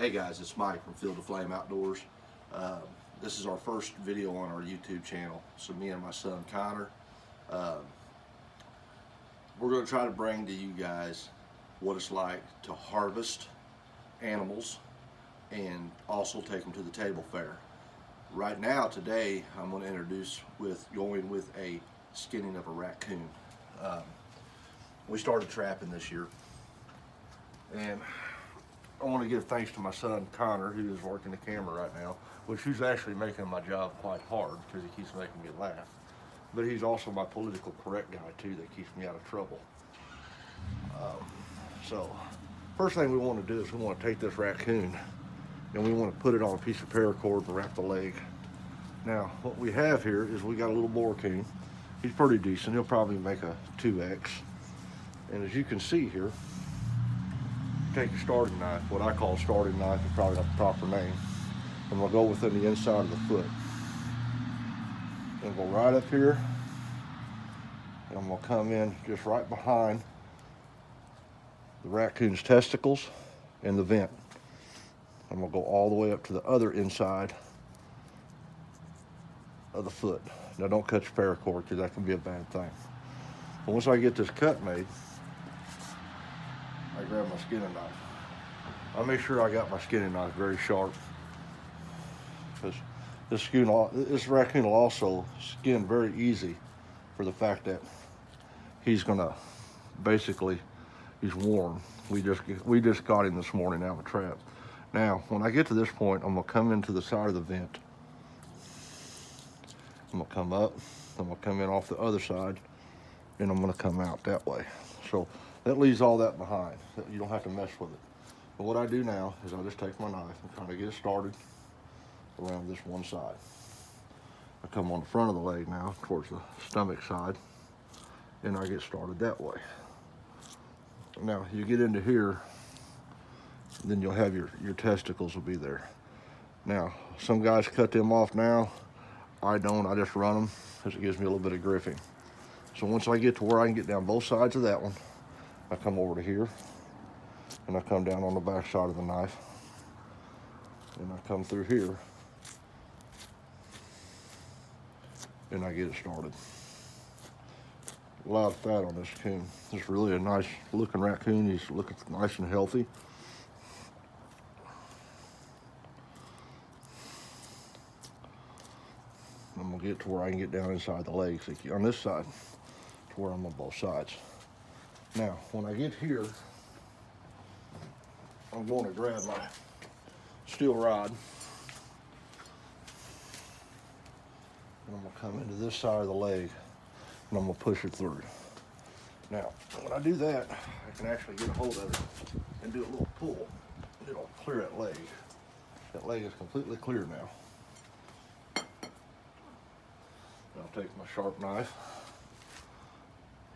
Hey guys, it's Mike from Field to Flame Outdoors. This is our first video on our YouTube channel. So me and my son Connor, we're going to try to bring to you guys what it's like to harvest animals and also take them to the table fair. Right now, today, I'm going to introduce going with a skinning of a raccoon. We started trapping this year, and I want to give thanks to my son Connor, who is working the camera right now, which he's actually making my job quite hard because he keeps making me laugh. But he's also my political correct guy too, that keeps me out of trouble. So first thing we want to do is we want to take this raccoon and we want to put it on a piece of paracord and wrap the leg. Now what we have here is we got a little boar coon. He's pretty decent. He'll probably make a 2X. And as you can see here, take a starting knife. What I call a starting knife is probably not the proper name. And we'll go within the inside of the foot. And go right up here. And I'm going to come in just right behind the raccoon's testicles and the vent. I'm going to go all the way up to the other inside of the foot. Now don't cut your paracord because that can be a bad thing. But once I get this cut made, I grab my skinning knife. I make sure I got my skinning knife very sharp, because this raccoon will also skin very easy for the fact that he's gonna he's warm. We just got him this morning out of the trap. Now when I get to this point, I'm gonna come into the side of the vent. I'm gonna come up. I'm gonna come in off the other side, and I'm gonna come out that way. So that leaves all that behind. You don't have to mess with it. But what I do now is I just take my knife and kind of get it started around this one side. I come on the front of the leg now towards the stomach side, and I get started that way. Now you get into here, then you'll have your testicles will be there. Now some guys cut them off now. I don't. I just run them because it gives me a little bit of gripping. So once I get to where I can get down both sides of that one, I come over to here, and I come down on the back side of the knife, and I come through here, and I get it started. A lot of fat on this coon. This is really a nice looking raccoon. He's looking nice and healthy. I'm gonna get to where I can get down inside the legs on this side, to where I'm on both sides. Now, when I get here, I'm going to grab my steel rod, and I'm going to come into this side of the leg, and I'm going to push it through. Now, when I do that, I can actually get a hold of it and do a little pull, and it'll clear that leg. That leg is completely clear now. I'll take my sharp knife.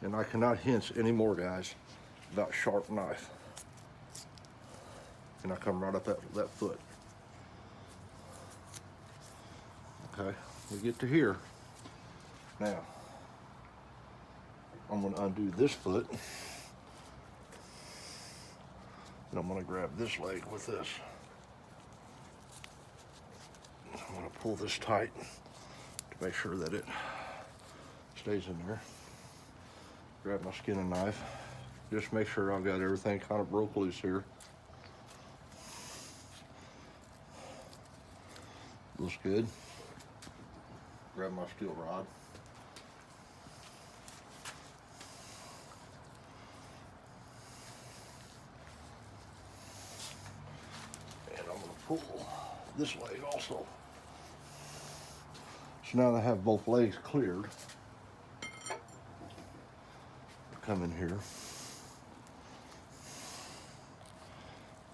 And I cannot hint anymore, guys, about sharp knife. And I come right up that foot. Okay, we get to here. Now, I'm going to undo this foot. And I'm going to grab this leg with this. I'm going to pull this tight to make sure that it stays in there. Grab my skinning knife. Just make sure I've got everything kind of broke loose here. Looks good. Grab my steel rod. And I'm going to pull this leg also. So now that I have both legs cleared, come in here,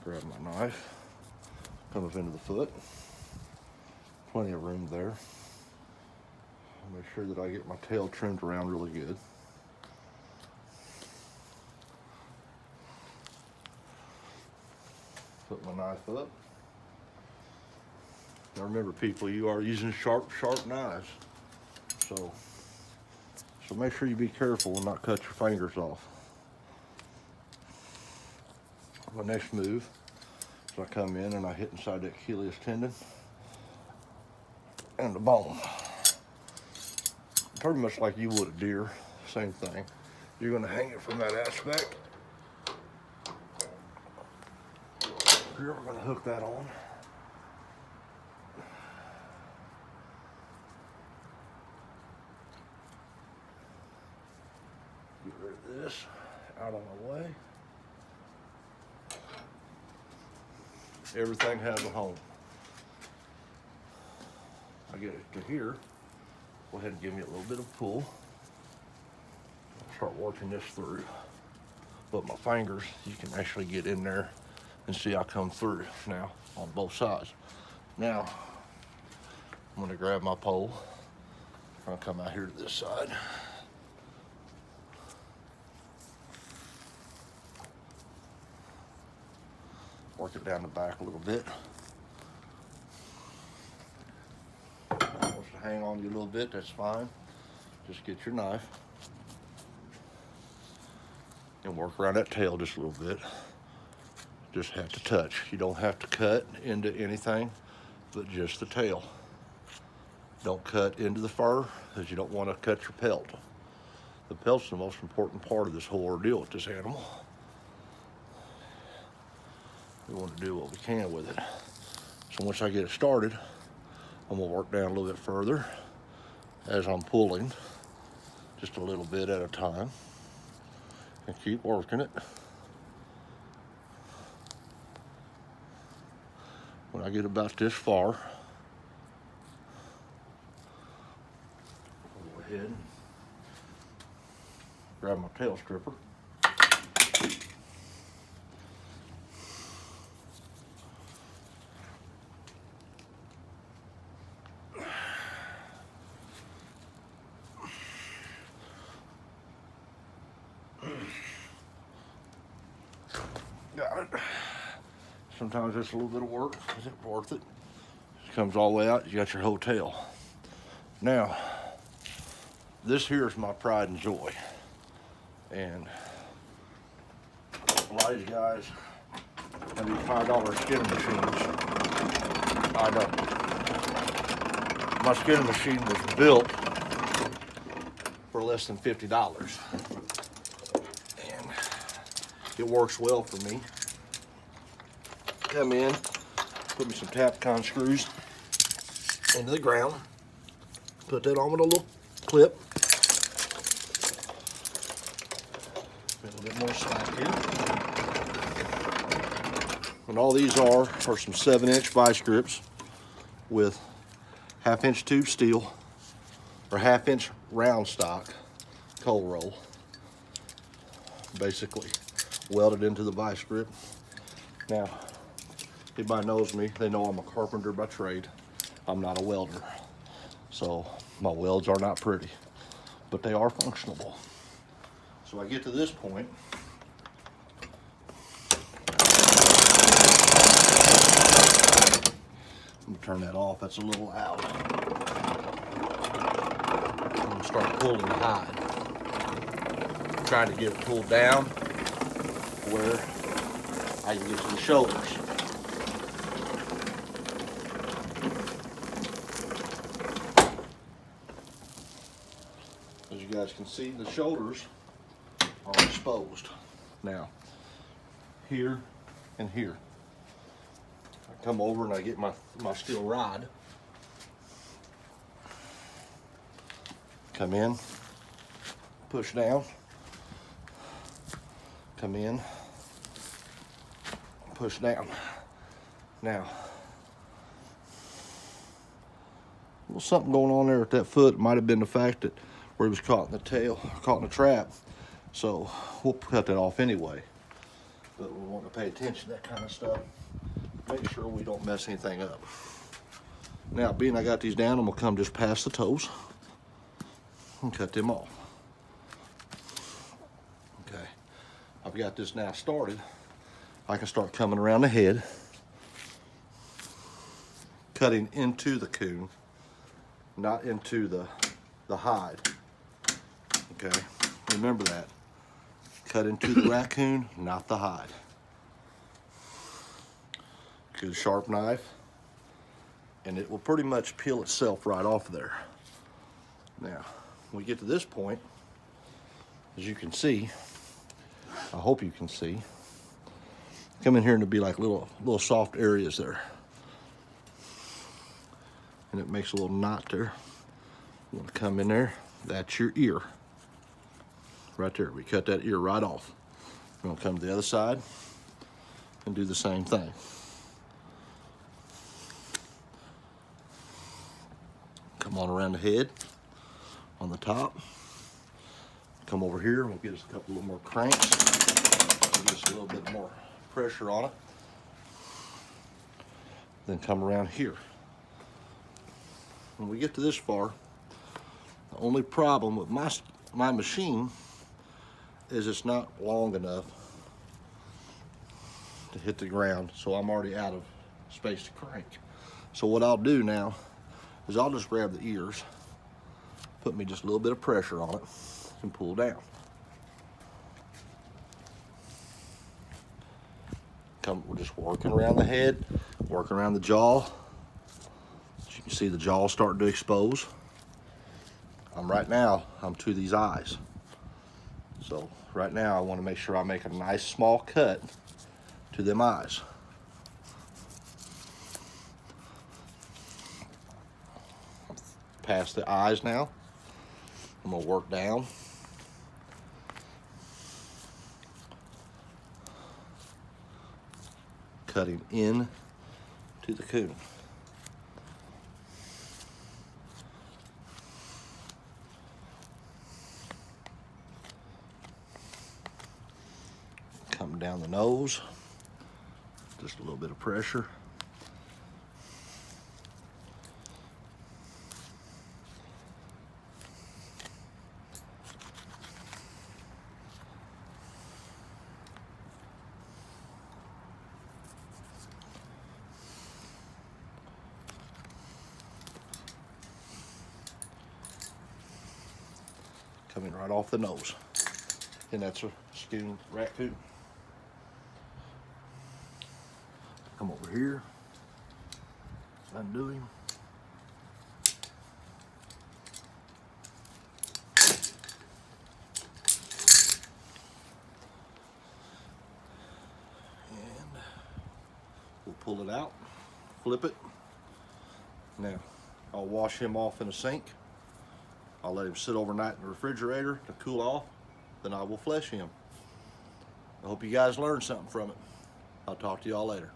grab my knife, come up into the foot, plenty of room there. Make sure that I get my tail trimmed around really good. Put my knife up. Now remember, people, you are using sharp knives, so make sure you be careful and not cut your fingers off. My next move So I come in and I hit inside that Achilles tendon and the bone. Pretty much like you would a deer, same thing. You're gonna hang it from that aspect. You're gonna hook that on. Get rid of this out of my way. Everything has a home. I get it to here. Go ahead and give me a little bit of pull. I'll start working this through. But my fingers, you can actually get in there and see I come through now on both sides. Now, I'm gonna grab my pole. I'll come out here to this side. Work it down the back a little bit. Wants to hang on you a little bit, that's fine. Just get your knife and work around that tail just a little bit. Just have to touch. You don't have to cut into anything, but just the tail. Don't cut into the fur, because you don't want to cut your pelt. The pelt's the most important part of this whole ordeal with this animal. We want to do what we can with it. So once I get it started, I'm gonna work down a little bit further as I'm pulling, just a little bit at a time, and keep working it. When I get about this far, I'll go ahead and grab my tail stripper. Got it. Sometimes it's a little bit of work. Is it worth it? It comes all the way out. You got your whole tail. Now, this here is my pride and joy. And a lot of these guys have these $5 skinning machines. I don't. My skinning machine was built for less than $50. And it works well for me. Come in, put me some Tapcon screws into the ground, put that on with a little clip. A little bit more slack here. And all these are some 7-inch vice grips with 1/2-inch tube steel or 1/2-inch round stock cold roll, basically welded into the vice grip. Now, anybody knows me, they know I'm a carpenter by trade. I'm not a welder. So my welds are not pretty, but they are functional. So I get to this point. I'm gonna turn that off, that's a little loud. I'm gonna start pulling the hide. Trying to get it pulled down where I can get to the shoulders. As you guys can see, the shoulders are exposed. Now, here and here. I come over and I get my steel rod. Come in, push down, come in, push down. Now, well, something going on there with that foot. It might have been the fact that where he was caught in the tail, caught in the trap. So we'll cut that off anyway. But we want to pay attention to that kind of stuff. Make sure we don't mess anything up. Now, being I got these down, I'm gonna come just past the toes and cut them off. Okay, I've got this now started. I can start coming around the head, cutting into the coon, not into the hide. Okay, remember that. Cut into the raccoon, not the hide. good sharp knife, and it will pretty much peel itself right off of there. Now, when we get to this point, as you can see, I hope you can see, come in here and there'll be like little soft areas there. And it makes a little knot there. You want to come in there, that's your ear. Right there, we cut that ear right off. We're gonna come to the other side and do the same thing. Come on around the head, on the top. Come over here, and we'll get us a couple little more cranks. Just a little bit more pressure on it. Then come around here. When we get to this far, the only problem with my machine is it's not long enough to hit the ground, so I'm already out of space to crank. So what I'll do now is I'll just grab the ears, put me just a little bit of pressure on it, and pull down. We're just working around the head, working around the jaw. As you can see, the jaw starting to expose. Right now, I'm to these eyes. So right now, I want to make sure I make a nice small cut to them eyes. Past the eyes now, I'm gonna work down. Cutting in to the coon. Coming down the nose, just a little bit of pressure. Coming right off the nose. And that's a skin raccoon. Come over here, undo him. And we'll pull it out, flip it. Now, I'll wash him off in a sink. I'll let him sit overnight in the refrigerator to cool off, then I will flesh him. I hope you guys learned something from it. I'll talk to y'all later.